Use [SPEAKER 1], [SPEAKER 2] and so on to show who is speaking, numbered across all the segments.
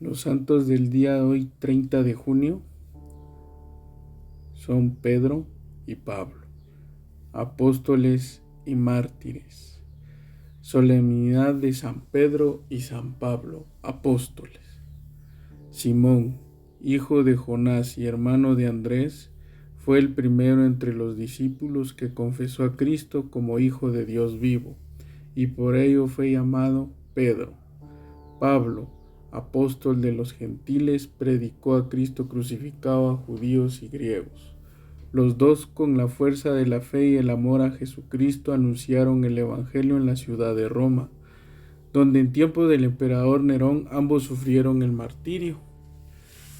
[SPEAKER 1] Los santos del día de hoy, 30 de junio, son Pedro y Pablo, apóstoles y mártires. Solemnidad de San Pedro y San Pablo, apóstoles. Simón, hijo de Jonás y hermano de Andrés, fue el primero entre los discípulos que confesó a Cristo como Hijo de Dios vivo, y por ello fue llamado Pedro. Pablo, apóstol de los gentiles, predicó a Cristo crucificado a judíos y griegos. Los dos, con la fuerza de la fe y el amor a Jesucristo, anunciaron el Evangelio en la ciudad de Roma, donde en tiempo del emperador Nerón ambos sufrieron el martirio.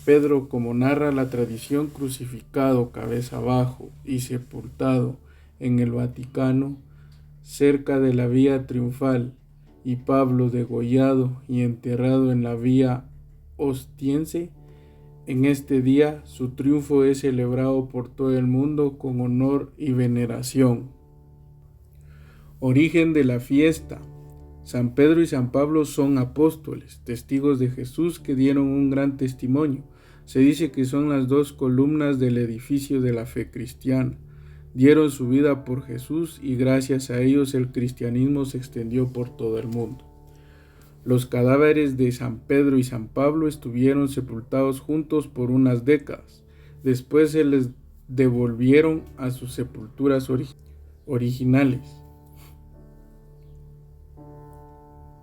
[SPEAKER 1] Pedro, como narra la tradición, crucificado cabeza abajo y sepultado en el Vaticano, cerca de la Vía Triunfal, y Pablo degollado y enterrado en la Vía Ostiense. En este día su triunfo es celebrado por todo el mundo con honor y veneración. Origen de la fiesta. San Pedro y San Pablo son apóstoles, testigos de Jesús que dieron un gran testimonio. Se dice que son las dos columnas del edificio de la fe cristiana. Dieron su vida por Jesús y gracias a ellos el cristianismo se extendió por todo el mundo. Los cadáveres de San Pedro y San Pablo estuvieron sepultados juntos por unas décadas. Después se les devolvieron a sus sepulturas originales.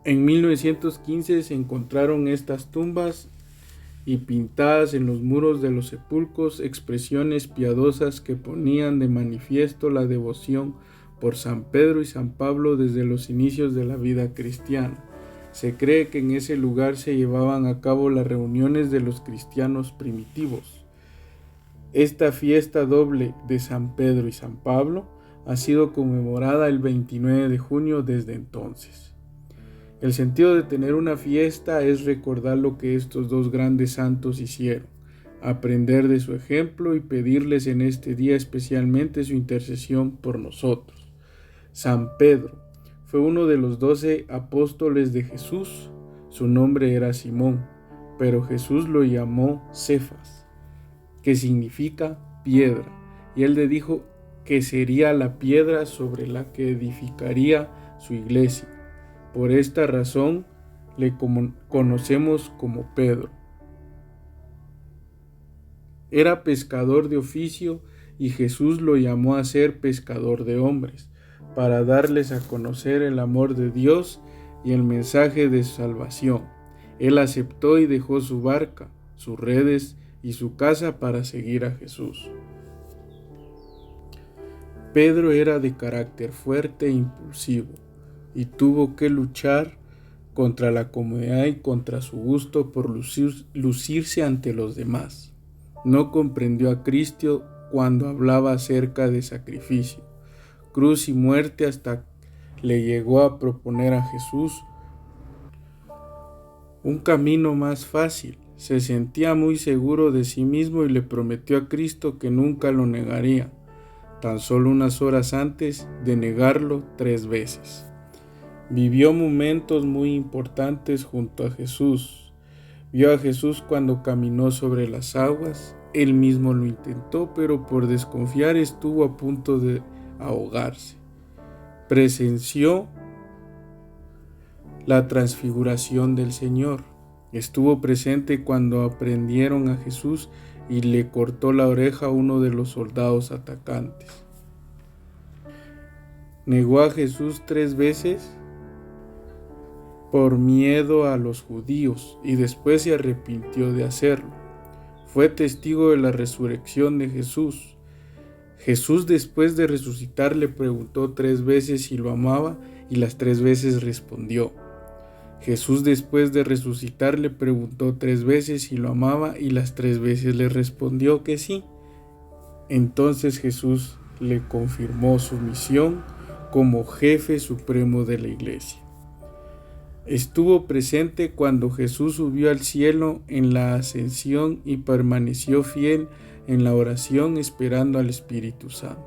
[SPEAKER 1] En 1915 se encontraron estas tumbas y pintadas en los muros de los sepulcros expresiones piadosas que ponían de manifiesto la devoción por San Pedro y San Pablo desde los inicios de la vida cristiana. Se cree que en ese lugar se llevaban a cabo las reuniones de los cristianos primitivos. Esta fiesta doble de San Pedro y San Pablo ha sido conmemorada el 29 de junio desde entonces. El sentido de tener una fiesta es recordar lo que estos dos grandes santos hicieron, aprender de su ejemplo y pedirles en este día especialmente su intercesión por nosotros. San Pedro fue uno de los 12 apóstoles de Jesús. Su nombre era Simón, pero Jesús lo llamó Cefas, que significa piedra, y él le dijo que sería la piedra sobre la que edificaría su iglesia. Por esta razón le conocemos como Pedro. Era pescador de oficio y Jesús lo llamó a ser pescador de hombres, para darles a conocer el amor de Dios y el mensaje de salvación. Él aceptó y dejó su barca, sus redes y su casa para seguir a Jesús. Pedro era de carácter fuerte e impulsivo, y tuvo que luchar contra la comodidad y contra su gusto por lucirse ante los demás. No comprendió a Cristo cuando hablaba acerca de sacrificio, cruz y muerte, hasta le llegó a proponer a Jesús un camino más fácil. Se sentía muy seguro de sí mismo y le prometió a Cristo que nunca lo negaría, tan solo unas horas antes de negarlo 3 veces. Vivió momentos muy importantes junto a Jesús. Vio a Jesús cuando caminó sobre las aguas. Él mismo lo intentó, pero por desconfiar estuvo a punto de ahogarse. Presenció la transfiguración del Señor. Estuvo presente cuando aprendieron a Jesús y le cortó la oreja a uno de los soldados atacantes. Negó a Jesús 3 veces por miedo a los judíos y después se arrepintió de hacerlo. Fue testigo de la resurrección de Jesús. Jesús, después de resucitar, le preguntó 3 veces si lo amaba y las 3 veces respondió. Jesús, después de resucitar, le preguntó 3 veces si lo amaba y las 3 veces le respondió que sí. Entonces Jesús le confirmó su misión como jefe supremo de la iglesia. Estuvo presente cuando Jesús subió al cielo en la ascensión y permaneció fiel en la oración esperando al Espíritu Santo.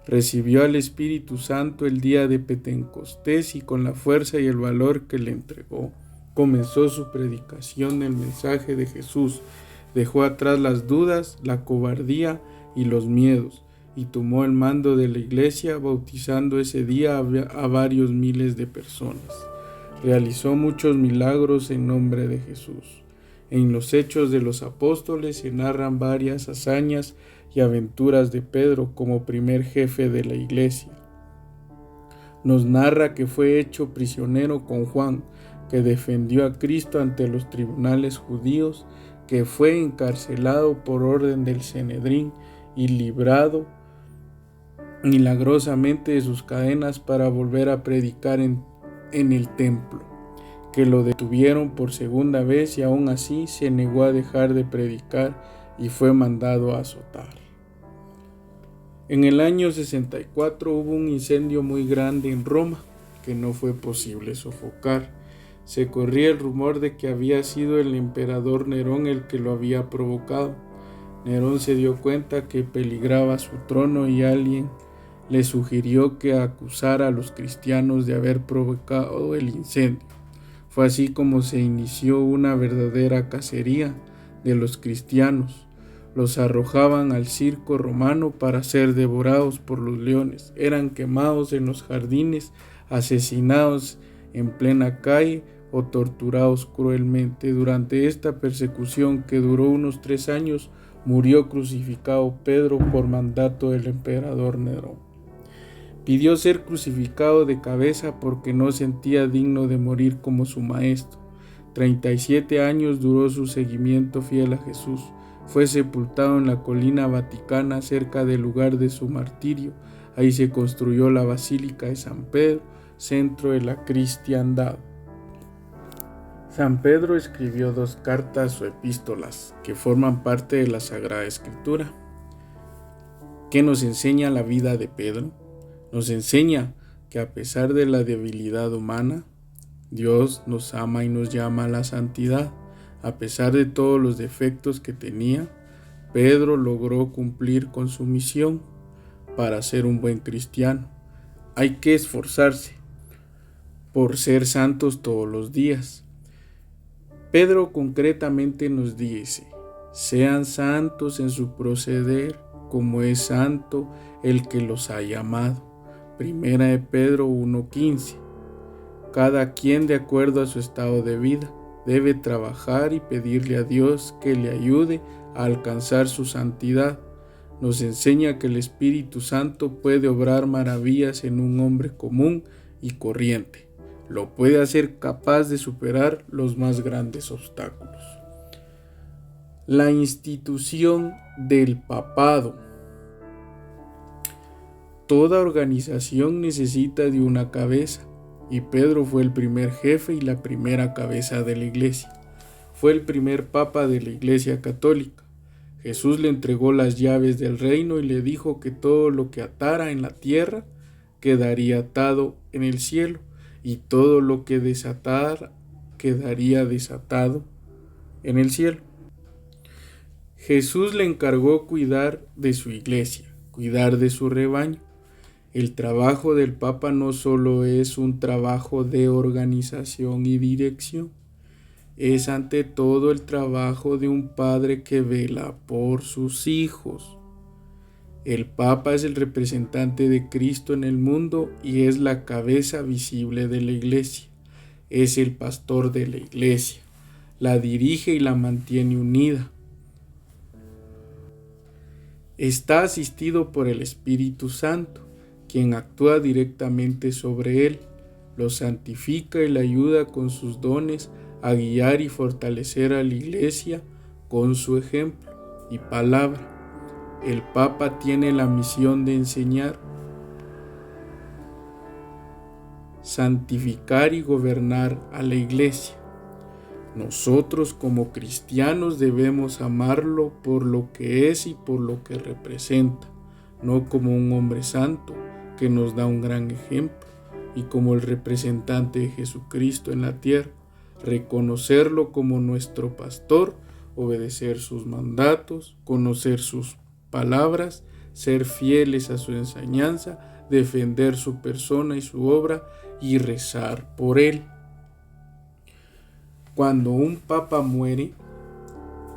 [SPEAKER 1] Recibió al Espíritu Santo el día de Pentecostés y con la fuerza y el valor que le entregó, comenzó su predicación del mensaje de Jesús. Dejó atrás las dudas, la cobardía y los miedos, y tomó el mando de la iglesia, bautizando ese día a varios miles de personas. Realizó muchos milagros en nombre de Jesús. En los Hechos de los Apóstoles se narran varias hazañas y aventuras de Pedro como primer jefe de la iglesia. Nos narra que fue hecho prisionero con Juan, que defendió a Cristo ante los tribunales judíos, que fue encarcelado por orden del Sanedrín y librado milagrosamente de sus cadenas para volver a predicar en el templo, que lo detuvieron por segunda vez y aún así se negó a dejar de predicar y fue mandado a azotar. En el año 64 hubo un incendio muy grande en Roma que no fue posible sofocar. Se corría el rumor de que había sido el emperador Nerón el que lo había provocado. Nerón se dio cuenta que peligraba su trono y alguien le sugirió que acusara a los cristianos de haber provocado el incendio. Fue así como se inició una verdadera cacería de los cristianos. Los arrojaban al circo romano para ser devorados por los leones. Eran quemados en los jardines, asesinados en plena calle o torturados cruelmente. Durante esta persecución, que duró unos 3 años, murió crucificado Pedro por mandato del emperador Nerón. Pidió ser crucificado de cabeza porque no sentía digno de morir como su maestro. 37 años duró su seguimiento fiel a Jesús. Fue sepultado en la colina vaticana cerca del lugar de su martirio. Ahí se construyó la Basílica de San Pedro, centro de la cristiandad. San Pedro escribió 2 cartas o epístolas que forman parte de la Sagrada Escritura. ¿Qué nos enseña la vida de Pedro? Nos enseña que a pesar de la debilidad humana, Dios nos ama y nos llama a la santidad. A pesar de todos los defectos que tenía, Pedro logró cumplir con su misión para ser un buen cristiano. Hay que esforzarse por ser santos todos los días. Pedro concretamente nos dice: sean santos en su proceder, como es santo el que los ha llamado. Primera de Pedro 1:15. Cada quien, de acuerdo a su estado de vida, debe trabajar y pedirle a Dios que le ayude a alcanzar su santidad. Nos enseña que el Espíritu Santo puede obrar maravillas en un hombre común y corriente. Lo puede hacer capaz de superar los más grandes obstáculos. La institución del papado. Toda organización necesita de una cabeza, y Pedro fue el primer jefe y la primera cabeza de la iglesia. Fue el primer papa de la Iglesia Católica. Jesús le entregó las llaves del reino y le dijo que todo lo que atara en la tierra quedaría atado en el cielo, y todo lo que desatara quedaría desatado en el cielo. Jesús le encargó cuidar de su iglesia, cuidar de su rebaño. El trabajo del Papa no solo es un trabajo de organización y dirección, es ante todo el trabajo de un padre que vela por sus hijos. El Papa es el representante de Cristo en el mundo y es la cabeza visible de la iglesia. Es el pastor de la iglesia, la dirige y la mantiene unida. Está asistido por el Espíritu Santo, quien actúa directamente sobre él, lo santifica y le ayuda con sus dones a guiar y fortalecer a la iglesia con su ejemplo y palabra. El Papa tiene la misión de enseñar, santificar y gobernar a la iglesia. Nosotros como cristianos debemos amarlo por lo que es y por lo que representa, no como un hombre santo que nos da un gran ejemplo y como el representante de Jesucristo en la tierra. Reconocerlo como nuestro pastor, obedecer sus mandatos, conocer sus palabras, ser fieles a su enseñanza, defender su persona y su obra y rezar por él. Cuando un papa muere,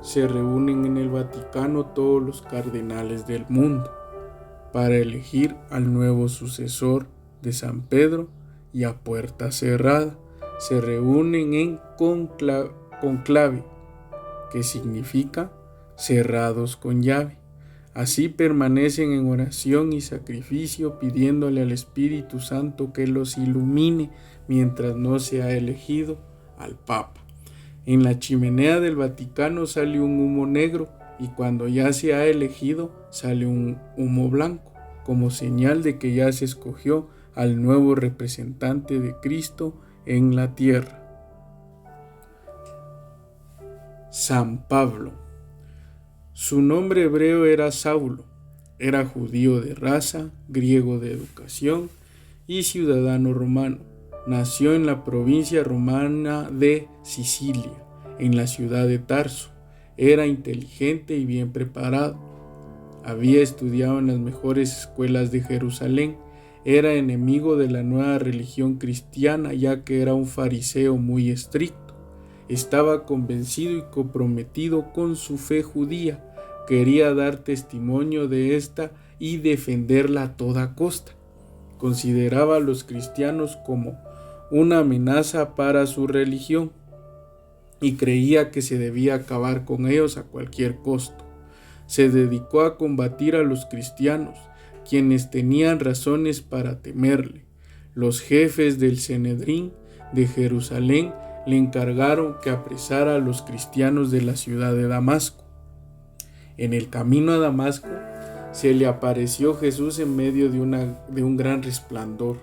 [SPEAKER 1] se reúnen en el Vaticano todos los cardenales del mundo para elegir al nuevo sucesor de San Pedro y a puerta cerrada. Se reúnen en conclave, que significa cerrados con llave. Así permanecen en oración y sacrificio pidiéndole al Espíritu Santo que los ilumine mientras no se ha elegido al Papa. En la chimenea del Vaticano sale un humo negro y cuando ya se ha elegido sale un humo blanco, como señal de que ya se escogió al nuevo representante de Cristo en la tierra. San Pablo. Su nombre hebreo era Saulo. Era judío de raza, griego de educación y ciudadano romano. Nació en la provincia romana de Sicilia, en la ciudad de Tarso. Era inteligente y bien preparado. Había estudiado en las mejores escuelas de Jerusalén. Era enemigo de la nueva religión cristiana, ya que era un fariseo muy estricto. Estaba convencido y comprometido con su fe judía. Quería dar testimonio de esta y defenderla a toda costa. Consideraba a los cristianos como una amenaza para su religión y creía que se debía acabar con ellos a cualquier costo. Se dedicó a combatir a los cristianos, quienes tenían razones para temerle. Los jefes del Sanedrín de Jerusalén le encargaron que apresara a los cristianos de la ciudad de Damasco. En el camino a Damasco se le apareció Jesús en medio de un gran resplandor.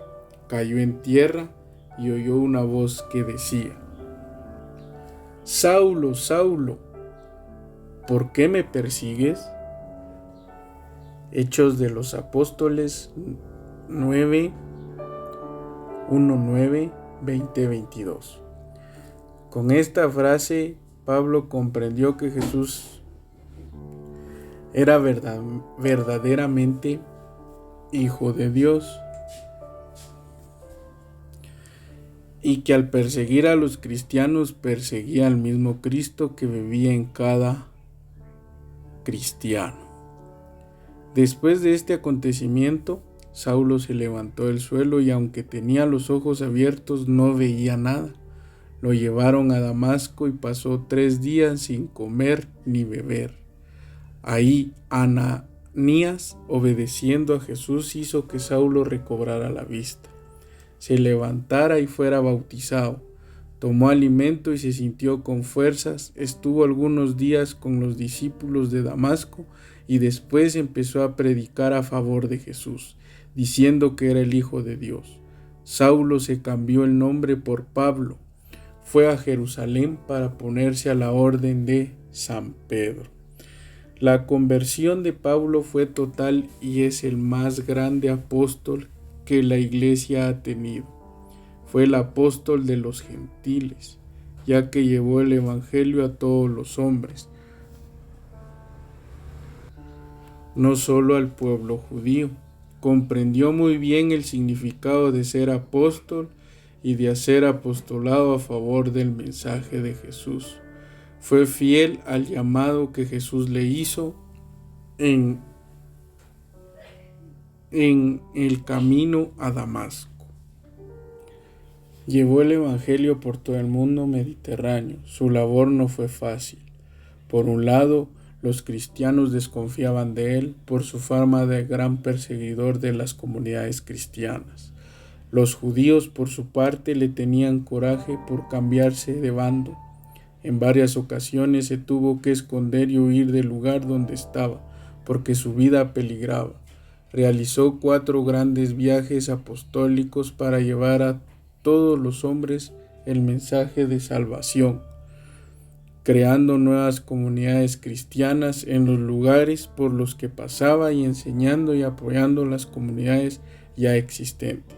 [SPEAKER 1] Cayó en tierra y oyó una voz que decía: Saulo, Saulo, ¿por qué me persigues? Hechos de los Apóstoles 9, 1-9, 20-22. Con esta frase, Pablo comprendió que Jesús era verdaderamente Hijo de Dios y que al perseguir a los cristianos perseguía al mismo Cristo que vivía en cada cristiano. Después de este acontecimiento, Saulo se levantó del suelo y aunque tenía los ojos abiertos no veía nada. Lo llevaron a Damasco y pasó 3 días sin comer ni beber. Ahí Ananías, obedeciendo a Jesús, hizo que Saulo recobrara la vista, se levantara y fuera bautizado. Tomó alimento y se sintió con fuerzas. Estuvo algunos días con los discípulos de Damasco y después empezó a predicar a favor de Jesús, diciendo que era el Hijo de Dios. Saulo se cambió el nombre por Pablo. Fue a Jerusalén para ponerse a la orden de San Pedro. La conversión de Pablo fue total y es el más grande apóstol que la Iglesia ha tenido. Fue el apóstol de los gentiles, ya que llevó el evangelio a todos los hombres, no solo al pueblo judío. Comprendió muy bien el significado de ser apóstol y de hacer apostolado a favor del mensaje de Jesús. Fue fiel al llamado que Jesús le hizo en el camino a Damasco. Llevó el evangelio por todo el mundo mediterráneo. Su labor no fue fácil. Por un lado, los cristianos desconfiaban de él por su fama de gran perseguidor de las comunidades cristianas. Los judíos, por su parte, le tenían coraje por cambiarse de bando. En varias ocasiones se tuvo que esconder y huir del lugar donde estaba, porque su vida peligraba. Realizó 4 grandes viajes apostólicos para llevar a todos los hombres el mensaje de salvación, creando nuevas comunidades cristianas en los lugares por los que pasaba y enseñando y apoyando las comunidades ya existentes.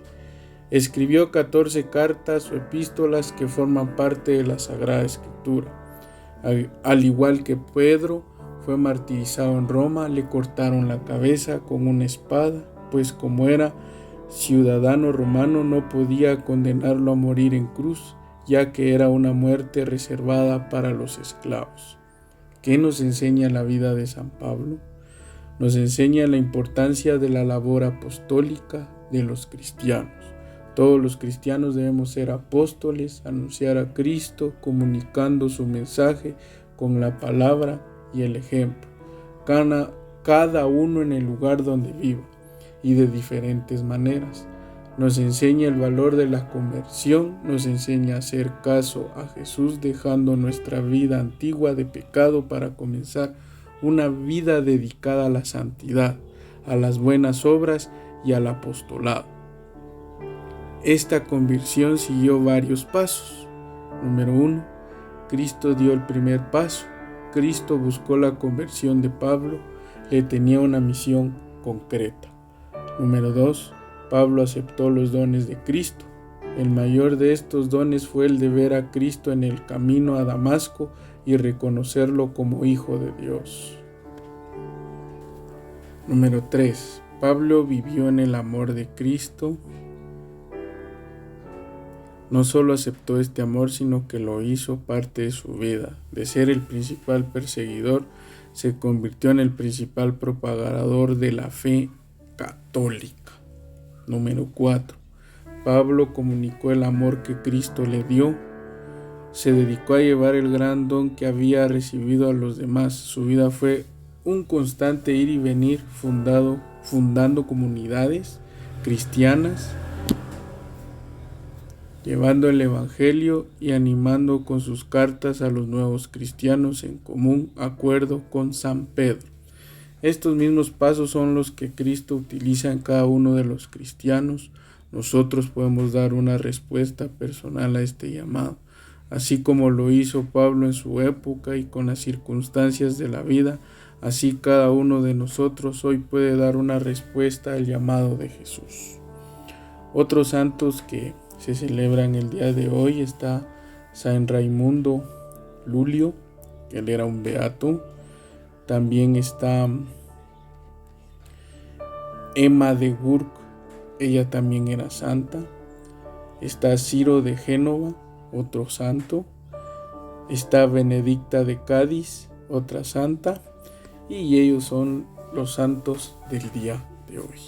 [SPEAKER 1] Escribió 14 cartas o epístolas que forman parte de la Sagrada Escritura. Al igual que Pedro, fue martirizado en Roma, le cortaron la cabeza con una espada, pues como era ciudadano romano no podía condenarlo a morir en cruz, ya que era una muerte reservada para los esclavos. ¿Qué nos enseña la vida de San Pablo? Nos enseña la importancia de la labor apostólica de los cristianos. Todos los cristianos debemos ser apóstoles, anunciar a Cristo, comunicando su mensaje con la palabra y el ejemplo, cada uno en el lugar donde viva y de diferentes maneras. Nos enseña el valor de la conversión, nos enseña a hacer caso a Jesús, dejando nuestra vida antigua de pecado para comenzar una vida dedicada a la santidad, a las buenas obras y al apostolado. Esta conversión siguió varios pasos. Número 1. Cristo dio el primer paso. Cristo buscó la conversión de Pablo, le tenía una misión concreta. Número 2. Pablo aceptó los dones de Cristo. El mayor de estos dones fue el de ver a Cristo en el camino a Damasco y reconocerlo como Hijo de Dios. Número 3. Pablo vivió en el amor de Cristo. No solo aceptó este amor, sino que lo hizo parte de su vida. De ser el principal perseguidor, se convirtió en el principal propagador de la fe católica. Número 4. Pablo comunicó el amor que Cristo le dio. Se dedicó a llevar el gran don que había recibido a los demás. Su vida fue un constante ir y venir, fundando comunidades cristianas, llevando el Evangelio y animando con sus cartas a los nuevos cristianos en común acuerdo con San Pedro. Estos mismos pasos son los que Cristo utiliza en cada uno de los cristianos. Nosotros podemos dar una respuesta personal a este llamado, así como lo hizo Pablo en su época y con las circunstancias de la vida. Así cada uno de nosotros hoy puede dar una respuesta al llamado de Jesús. Otros santos que se celebran el día de hoy está San Raimundo Lulio, que él era un beato. También está Emma de Gurk, ella también era santa. Está Ciro de Génova, otro santo. Está Benedicta de Cádiz, otra santa. Y ellos son los santos del día de hoy.